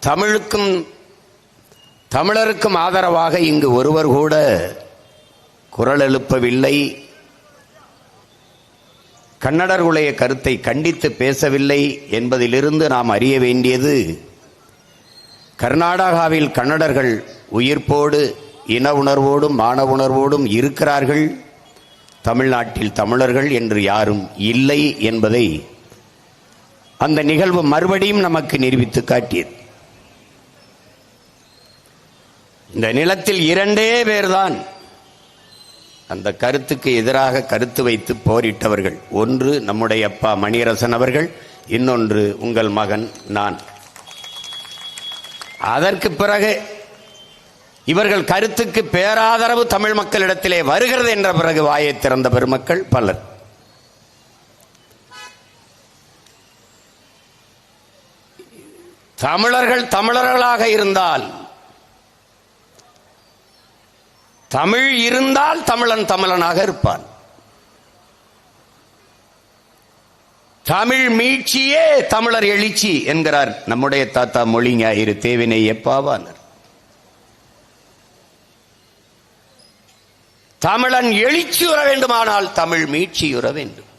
தமிழுக்கும் தமிழருக்கும் ஆதரவாக இங்கு ஒருவர் கூட குரல் எழுப்பவில்லை, கன்னடர்களுடைய கருத்தை கண்டித்து பேசவில்லை என்பதிலிருந்து நாம் அறிய வேண்டியது, கர்நாடகாவில் கன்னடர்கள் உயிர்ப்போடு இன உணர்வோடும் மான உணர்வோடும் இருக்கிறார்கள், தமிழ்நாட்டில் தமிழர்கள் என்று யாரும் இல்லை என்பதை அந்த நிகழ்வு மறுபடியும் நமக்கு நிரூபித்து காட்டியது. இந்த நிலத்தில் 2 பேர்தான் அந்த கருத்துக்கு எதிராக கருத்து வைத்து போரிட்டவர்கள். ஒன்று நம்முடைய அப்பா மணியரசன் அவர்கள், இன்னொன்று உங்கள் மகன் நான். அதற்கு பிறகு இவர்கள் கருத்துக்கு பேராதரவு தமிழ் மக்களிடத்திலே வருகிறது என்ற பிறகு வாயை திறந்த பெருமக்கள் பலர். தமிழர்கள் தமிழர்களாக இருந்தால், தமிழ் இருந்தால் தமிழன் தமிழனாக இருப்பான். தமிழ் மீட்சியே தமிழர் எழுச்சி என்கிறார் நம்முடைய தாத்தா மொழி ஞாயிறு தேவினை எப்பாவானர். தமிழன் எழுச்சியுற வேண்டுமானால் தமிழ் மீட்சியுற வேண்டும்.